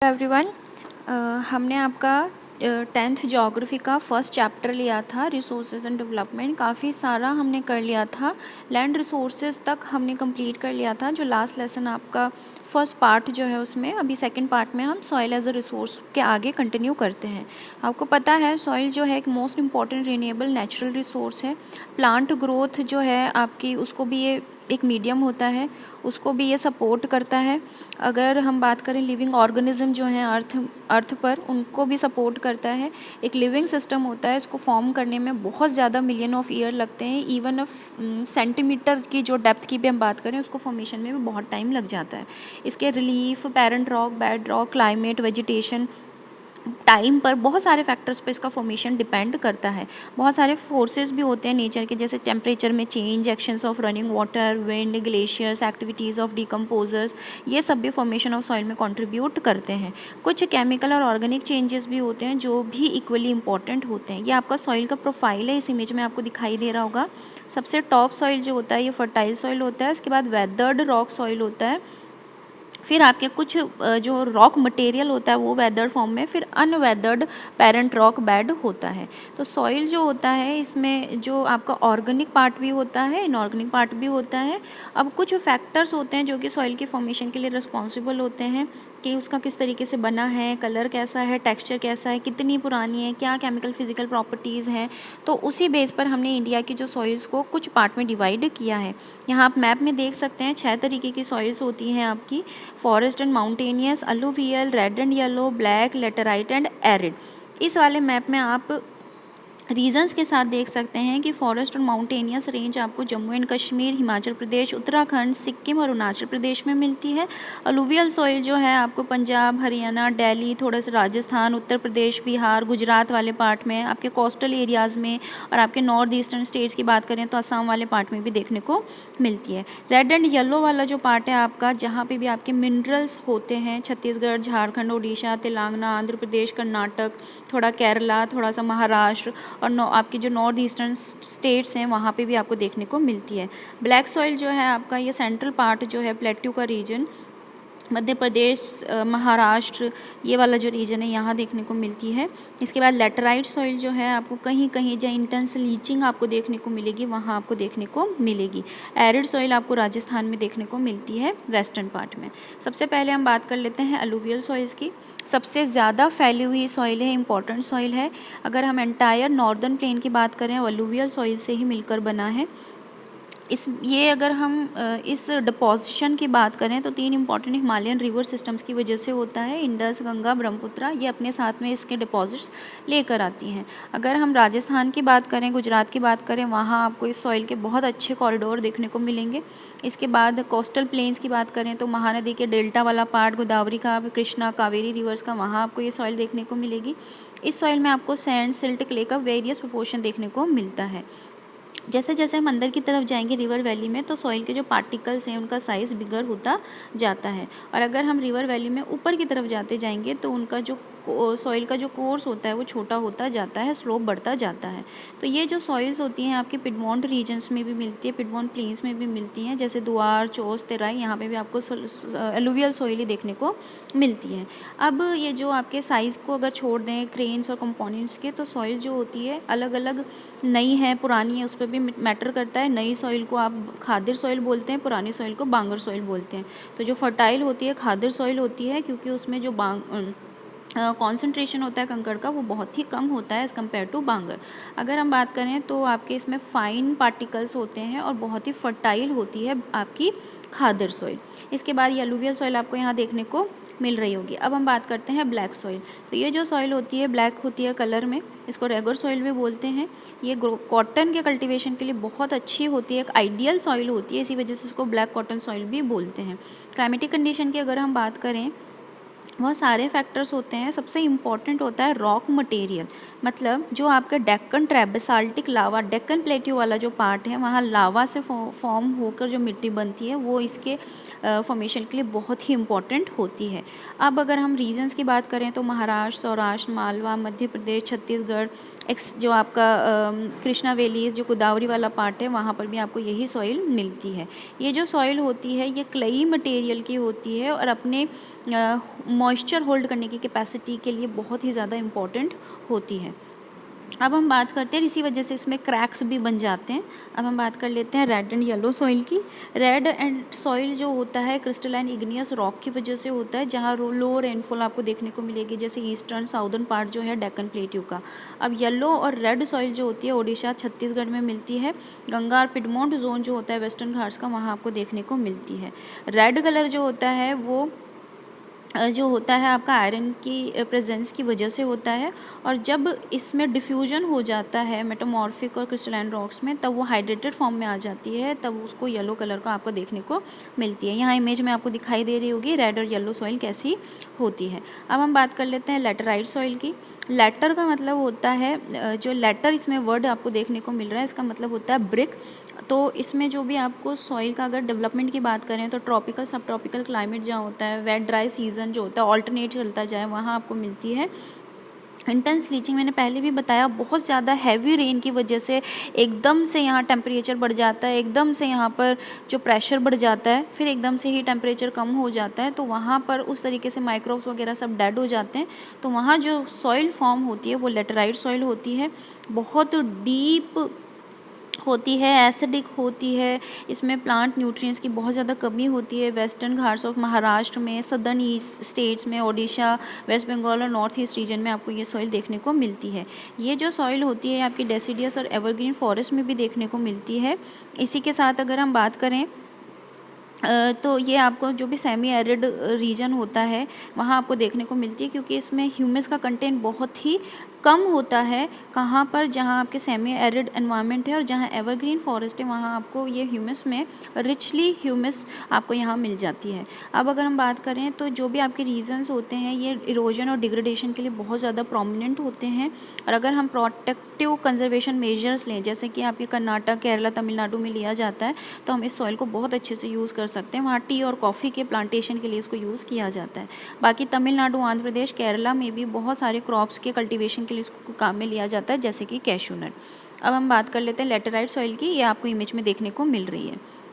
Everyone. हमने आपका 10th geography का फर्स्ट चैप्टर लिया था, रिसोर्सेज एंड डेवलपमेंट। काफ़ी सारा हमने कर लिया था, लैंड रिसोर्सेज तक हमने कंप्लीट कर लिया था। जो लास्ट लेसन आपका फर्स्ट पार्ट जो है उसमें, अभी सेकंड पार्ट में हम सॉइल एज अ रिसोर्स के आगे कंटिन्यू करते हैं। आपको पता है सॉइल जो है एक most important renewable natural resource है। प्लांट ग्रोथ जो है आपकी, उसको भी ये एक मीडियम होता है, उसको भी ये सपोर्ट करता है। अगर हम बात करें लिविंग ऑर्गेनिज्म जो हैं अर्थ पर, उनको भी सपोर्ट करता है। एक लिविंग सिस्टम होता है, इसको फॉर्म करने में बहुत ज़्यादा मिलियन ऑफ ईयर लगते हैं। इवन सेंटीमीटर की जो डेप्थ की भी हम बात करें, उसको फॉर्मेशन में भी बहुत टाइम लग जाता है। इसके relief, parent rock, bed rock, climate, vegetation, time पर, बहुत सारे फैक्टर्स पे इसका फॉर्मेशन डिपेंड करता है। बहुत सारे फोर्सेस भी होते हैं नेचर के, जैसे टेम्परेचर में change, actions of running water, wind, glaciers, activities of decomposers, ये सब भी फॉर्मेशन ऑफ सॉइल में कंट्रीब्यूट करते हैं। कुछ केमिकल और ऑर्गेनिक चेंजेस भी होते हैं जो भी इक्वली इंपॉर्टेंट होते हैं। ये आपका सॉइल का प्रोफाइल है, इस इमेज में आपको दिखाई दे रहा होगा। सबसे टॉप सॉइल जो होता है ये फर्टाइल सॉइल होता है, इसके बाद वेदर्ड रॉक सॉइल होता है, फिर आपके कुछ जो रॉक मटेरियल होता है वो वेदर्ड फॉर्म में, फिर अनवेदर्ड पेरेंट रॉक बेड होता है। तो सॉइल जो होता है इसमें जो आपका ऑर्गेनिक पार्ट भी होता है, इनऑर्गेनिक पार्ट भी होता है। अब कुछ फैक्टर्स होते हैं जो कि सॉइल की फॉर्मेशन के लिए रिस्पॉन्सिबल होते हैं, कि उसका किस तरीके से बना है, कलर कैसा है, टेक्सचर कैसा है, कितनी पुरानी है, क्या केमिकल फिजिकल प्रॉपर्टीज़ हैं। तो उसी बेस पर हमने इंडिया की जो सॉइल्स को कुछ पार्ट में डिवाइड किया है। यहाँ आप मैप में देख सकते हैं 6 तरीके की सॉइल्स होती हैं आपकी: forest and mountainous, alluvial, red and yellow, black, laterite and arid. इस वाले मैप में आप रीजन्स के साथ देख सकते हैं कि फॉरेस्ट और माउंटेनियस रेंज आपको जम्मू एंड कश्मीर, हिमाचल प्रदेश, उत्तराखंड, सिक्किम और अरुणाचल प्रदेश में मिलती है। अलुवियल सॉइल जो है आपको पंजाब, हरियाणा, दिल्ली, थोड़ा सा राजस्थान, उत्तर प्रदेश, बिहार, गुजरात वाले पार्ट में, आपके कोस्टल एरियाज़ में, और आपके नॉर्थ ईस्टर्न स्टेट्स की बात करें तो असम वाले पार्ट में भी देखने को मिलती है। रेड एंड येलो वाला जो पार्ट है आपका, जहाँ पे भी आपके मिनरल्स होते हैं, छत्तीसगढ़, झारखंड, उड़ीसा, तेलंगाना, आंध्र प्रदेश, कर्नाटक, थोड़ा केरला, थोड़ा सा महाराष्ट्र, और आपके जो नॉर्थ ईस्टर्न स्टेट्स हैं वहाँ पे भी आपको देखने को मिलती है। ब्लैक सॉइल जो है आपका, ये सेंट्रल पार्ट जो है, प्लेट्यू का रीजन, मध्य प्रदेश, महाराष्ट्र, ये वाला जो रीजन है यहाँ देखने को मिलती है। इसके बाद लेटराइट सॉइल जो है आपको कहीं कहीं जहाँ इंटेंस लीचिंग आपको देखने को मिलेगी वहाँ आपको देखने को मिलेगी। एरिड सॉइल आपको राजस्थान में देखने को मिलती है, वेस्टर्न पार्ट में। सबसे पहले हम बात कर लेते हैं अलुवियल सॉइल्स की। सबसे ज़्यादा फैली हुई सॉइल है, इंपॉर्टेंट सॉइल है। अगर हम एंटायर नॉर्दर्न प्लेन की बात करें, अलुवियल सॉइल से ही मिलकर बना है। ये अगर हम इस डिपोजिशन की बात करें तो 3 इंपॉर्टेंट हिमालयन रिवर सिस्टम्स की वजह से होता है: इंडस, गंगा, ब्रह्मपुत्र। ये अपने साथ में इसके डिपॉजिट्स लेकर आती हैं। अगर हम राजस्थान की बात करें, गुजरात की बात करें, वहाँ आपको इस सॉइल के बहुत अच्छे कॉरिडोर देखने को मिलेंगे। इसके बाद कोस्टल प्लेन्स की बात करें तो महानदी के डेल्टा वाला पार्ट, गोदावरी का, कृष्णा, कावेरी रिवर्स का, वहाँ आपको ये सॉइल देखने को मिलेगी। इस सॉइल में आपको सैंड, सिल्ट, क्ले का वेरियस प्रोपोर्शन देखने को मिलता है। जैसे जैसे हम अंदर की तरफ जाएंगे रिवर वैली में, तो सॉइल के जो पार्टिकल्स हैं उनका साइज़ बिगर होता जाता है। और अगर हम रिवर वैली में ऊपर की तरफ जाते जाएंगे तो उनका जो सॉइल का जो कोर्स होता है वो छोटा होता जाता है, स्लोप बढ़ता जाता है। तो ये जो सॉइल्स होती हैं आपकी पिडमॉन्ट रीजन्स में भी मिलती है, पिडमॉन्ट प्लेन्स में भी मिलती हैं, जैसे द्वार, चोस, तेराई, यहाँ पे भी आपको एलुवियल सॉइल ही देखने को मिलती है। अब ये जो आपके साइज़ को अगर छोड़ दें क्रेन्स और कंपोनेंट्स के, तो सॉइल जो होती है अलग अलग, नई है, पुरानी है, उस पर भी मैटर करता है। नई सॉइल को आप खादिर सॉइल बोलते हैं, पुरानी सॉइल को बांगर सॉइल बोलते हैं। तो जो फर्टाइल होती है खादिर सॉइल होती है, क्योंकि उसमें जो कॉन्सेंट्रेशन होता है कंकड़ का वो बहुत ही कम होता है एज़ कम्पेयर टू बांगर। अगर हम बात करें तो आपके इसमें फाइन पार्टिकल्स होते हैं और बहुत ही फर्टाइल होती है आपकी खादिर सॉइल। इसके बाद ये अलुवियल सॉइल आपको यहाँ देखने को मिल रही होगी। अब हम बात करते हैं ब्लैक सॉइल। तो ये जो सॉइल होती है ब्लैक होती है कलर में, इसको रेगर सॉइल भी बोलते हैं। ये कॉटन के कल्टीवेशन के लिए बहुत अच्छी होती है, एक आइडियल सॉइल होती है, इसी वजह से इसको ब्लैक कॉटन सॉइल भी बोलते हैं। क्लाइमेटिक कंडीशन की अगर हम बात करें, बहुत सारे फैक्टर्स होते हैं। सबसे इम्पॉर्टेंट होता है रॉक मटेरियल, मतलब जो आपका डेक्कन ट्रैबेसाल्टिक लावा, डेक्कन प्लेट्यू वाला जो पार्ट है, वहाँ लावा से फॉर्म होकर जो मिट्टी बनती है वो इसके फॉर्मेशन के लिए बहुत ही इम्पॉर्टेंट होती है। अब अगर हम रीजन्स की बात करें तो महाराष्ट्र, सौराष्ट्र, मालवा, मध्य प्रदेश, छत्तीसगढ़, जो आपका कृष्णा वैलीज, जो गोदावरी वाला पार्ट है, वहाँ पर भी आपको यही सॉइल मिलती है। ये जो सॉइल होती है ये क्लेई मटेरियल की होती है और अपने मॉइस्चर होल्ड करने की कैपेसिटी के लिए बहुत ही ज़्यादा इम्पॉर्टेंट होती है। अब हम बात करते हैं, इसी वजह से इसमें क्रैक्स भी बन जाते हैं। अब हम बात कर लेते हैं रेड एंड येलो सॉइल की। रेड एंड सॉइल जो होता है क्रिस्टलाइन इग्नियस रॉक की वजह से होता है, जहाँ लो रेनफॉल आपको देखने को मिलेगी, जैसे ईस्टर्न साउदर्न पार्ट जो है डेक्कन प्लेट्यू का। अब येलो और रेड सॉइल जो होती है ओडिशा छत्तीसगढ़ में मिलती है। गंगा और पिडमोंट जोन जो होता है वेस्टर्न घाट्स का, वहाँ आपको देखने को मिलती है। रेड कलर जो होता है वो जो होता है आपका आयरन की प्रेजेंस की वजह से होता है, और जब इसमें डिफ्यूजन हो जाता है मेटामॉर्फिक और क्रिस्टलाइन रॉक्स में, तब वो हाइड्रेटेड फॉर्म में आ जाती है, तब उसको येलो कलर का आपको देखने को मिलती है। यहाँ इमेज में आपको दिखाई दे रही होगी रेड और येलो सॉइल कैसी होती है। अब हम बात कर लेते हैं लैटेराइट सॉइल की। लैटर का मतलब होता है, जो लैटर इसमें वर्ड आपको देखने को मिल रहा है, इसका मतलब होता है ब्रिक। तो इसमें जो भी आपको सॉइल का अगर डेवलपमेंट की बात करें तो ट्रॉपिकल सब ट्रॉपिकल क्लाइमेट जहाँ होता है, वेट ड्राई सीजन जो होता है ऑल्टरनेट चलता जाए, वहाँ आपको मिलती है। इंटेंस लीचिंग मैंने पहले भी बताया, बहुत ज़्यादा हैवी रेन की वजह से एकदम से यहाँ टेम्परेचर बढ़ जाता है, एकदम से यहाँ पर जो प्रेशर बढ़ जाता है, फिर एकदम से ही टेम्परेचर कम हो जाता है, तो वहाँ पर उस तरीके से माइक्रोब्स वगैरह सब डेड हो जाते हैं। तो वहाँ जो सॉइल फॉर्म होती है वो लेटराइट सॉइल होती है, बहुत डीप होती है, एसिडिक होती है, इसमें प्लांट न्यूट्रिएंट्स की बहुत ज़्यादा कमी होती है। वेस्टर्न घाट्स ऑफ महाराष्ट्र में, सदर्न ईस्ट स्टेट्स में, ओडिशा, वेस्ट बंगाल और नॉर्थ ईस्ट रीजन में आपको ये सॉइल देखने को मिलती है। ये जो सॉइल होती है आपकी डेसिडियस और एवरग्रीन फॉरेस्ट में भी देखने को मिलती है। इसी के साथ अगर हम बात करें तो ये आपको जो भी सेमी एरिड रीजन होता है वहाँ आपको देखने को मिलती है, क्योंकि इसमें ह्यूमस का कंटेंट बहुत ही कम होता है। कहाँ पर, जहाँ आपके सेमी एरिड एनवायरनमेंट है और जहाँ एवरग्रीन फॉरेस्ट है, वहाँ आपको ये ह्यूमस में रिचली ह्यूमस आपको यहाँ मिल जाती है। अब अगर हम बात करें तो जो भी आपके रीजन्स होते हैं ये इरोजन और डिग्रेडेशन के लिए बहुत ज़्यादा प्रोमिनेंट होते हैं। और अगर हम प्रोटेक्टिव कंजर्वेशन मेजर्स लें, जैसे कि आपके कर्नाटक, केरला, तमिलनाडु में लिया जाता है, तो हम इस सॉइल को बहुत अच्छे से यूज़ कर सकते हैं। वहाँ टी और कॉफ़ी के प्लांटेशन के लिए इसको यूज़ किया जाता है। बाकी तमिलनाडु, आंध्र प्रदेश, केरला में भी बहुत सारे क्रॉप्स के कल्टीवेशन के लिए इसको काम में लिया जाता है, जैसे कि कैशू नट। अब हम बात कर लेते हैं लेटेराइट सॉइल की, ये आपको इमेज में देखने को मिल रही है।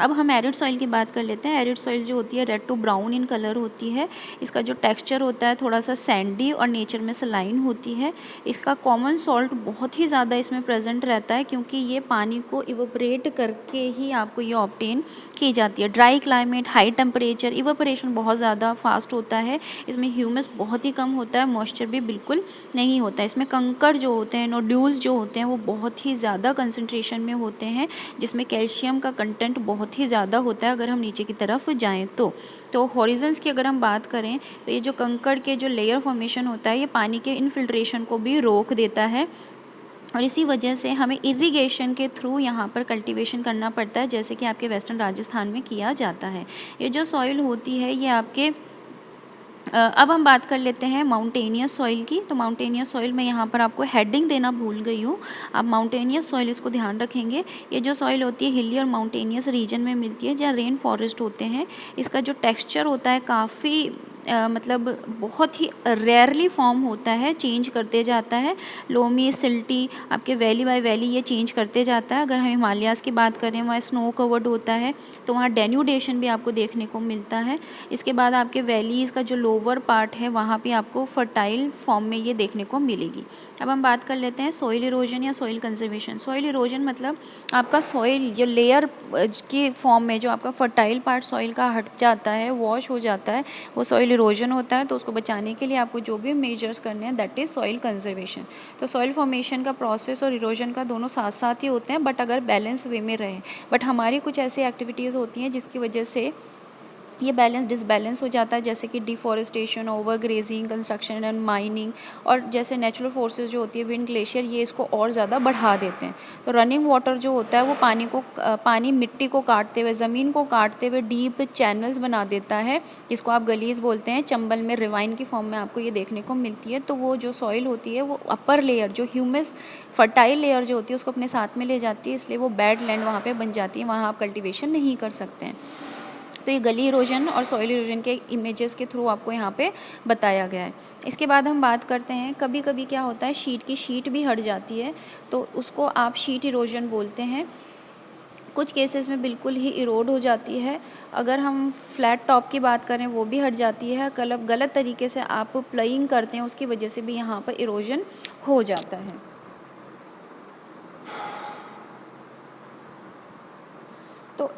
अब हम एरिड सॉइल की बात कर लेते हैं। एरिड सॉइल जो होती है red to brown in colour होती है। इसका जो टेक्सचर होता है थोड़ा सा सैंडी और नेचर में सलाइन होती है। इसका कॉमन सॉल्ट बहुत ही ज़्यादा इसमें प्रेजेंट रहता है, क्योंकि ये पानी को इवोपरेट करके ही आपको ये ऑब्टेन की जाती है। Dry climate, high temperature, evaporation बहुत ज़्यादा फास्ट होता है। इसमें ह्यूमस बहुत ही कम होता है, मॉइस्चर भी बिल्कुल नहीं होता है। इसमें कंकड़ जो होते हैं, नोड्यूल्स जो होते हैं, वो बहुत ही ज़्यादा कंसनट्रेशन में होते हैं, जिसमें कैल्शियम का कंटेंट बहुत ही ज़्यादा होता है अगर हम नीचे की तरफ जाएं तो हॉरिजन्स की अगर हम बात करें तो ये जो कंकड़ के जो लेयर फॉर्मेशन होता है ये पानी के इनफिल्ट्रेशन को भी रोक देता है, और इसी वजह से हमें इरिगेशन के थ्रू यहाँ पर कल्टीवेशन करना पड़ता है, जैसे कि आपके वेस्टर्न राजस्थान में किया जाता है। ये जो सॉइल होती है ये आपके अब हम बात कर लेते हैं माउंटेनियस सॉइल की। तो माउंटेनियस सॉइल में यहाँ पर आपको हेडिंग देना भूल गई हूँ, आप माउंटेनियस सॉइल इसको ध्यान रखेंगे। ये जो सॉइल होती है हिली और माउंटेनियस रीजन में मिलती है, जहाँ रेन फॉरेस्ट होते हैं। इसका जो टेक्सचर होता है काफ़ी मतलब बहुत ही रेयरली फॉर्म होता है, चेंज करते जाता है। लोमी, सिल्टी, आपके वैली बाय वैली ये चेंज करते जाता है। अगर हम हिमालयाज़ की बात करें वहाँ स्नो कवर्ड होता है, तो वहाँ डेन्यूडेशन भी आपको देखने को मिलता है। इसके बाद आपके वैलीज़ का जो लोअर पार्ट है वहाँ पे आपको फर्टाइल फॉर्म में ये देखने को मिलेगी। अब हम बात कर लेते हैं सॉइल इरोजन या सॉइल कंजर्वेशन। सॉइल इरोजन मतलब आपका सॉइल जो लेयर के फॉर्म में जो आपका फर्टाइल पार्ट सॉइल का हट जाता है, वॉश हो जाता है, वो सॉइल इरोजन होता है। तो उसको बचाने के लिए आपको जो भी मेजर्स करने हैं दैट इज़ सॉइल कंजर्वेशन। तो सॉइल फॉर्मेशन का प्रोसेस और इरोजन का दोनों साथ साथ ही होते हैं, बट अगर बैलेंस वे में रहे। बट हमारी कुछ ऐसी एक्टिविटीज़ होती हैं जिसकी वजह से ये बैलेंस डिसबैलेंस हो जाता है, जैसे कि deforestation, over grazing, construction and mining, और जैसे नेचुरल फोर्सेस जो होती है विंड, ग्लेशियर, ये इसको और ज़्यादा बढ़ा देते हैं। तो रनिंग वाटर जो होता है वो पानी मिट्टी को काटते हुए, ज़मीन को काटते हुए डीप चैनल्स बना देता है, जिसको आप गलीज बोलते हैं। चंबल में रिवाइन की फॉर्म में आपको ये देखने को मिलती है। तो वो जो सॉइल होती है वो अपर लेयर जो ह्यूमस फर्टाइल लेयर जो होती है उसको अपने साथ में ले जाती है, इसलिए वो बैड लैंड वहाँ पर बन जाती है, वहाँ आप कल्टिवेशन नहीं कर सकते हैं। तो ये गली इरोजन और सॉइल इरोजन के इमेजेस के थ्रू आपको यहाँ पे बताया गया है। इसके बाद हम बात करते हैं, कभी कभी क्या होता है शीट की शीट भी हट जाती है, तो उसको आप शीट इरोजन बोलते हैं। कुछ केसेस में बिल्कुल ही इरोड हो जाती है। अगर हम फ्लैट टॉप की बात करें वो भी हट जाती है। गलत तरीके से आप प्लाइंग करते हैं उसकी वजह से भी यहाँ पर इरोजन हो जाता है। तो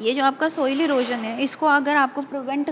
ये जो आपका सोइल इरोजन है, इसको अगर आपको प्रिवेंट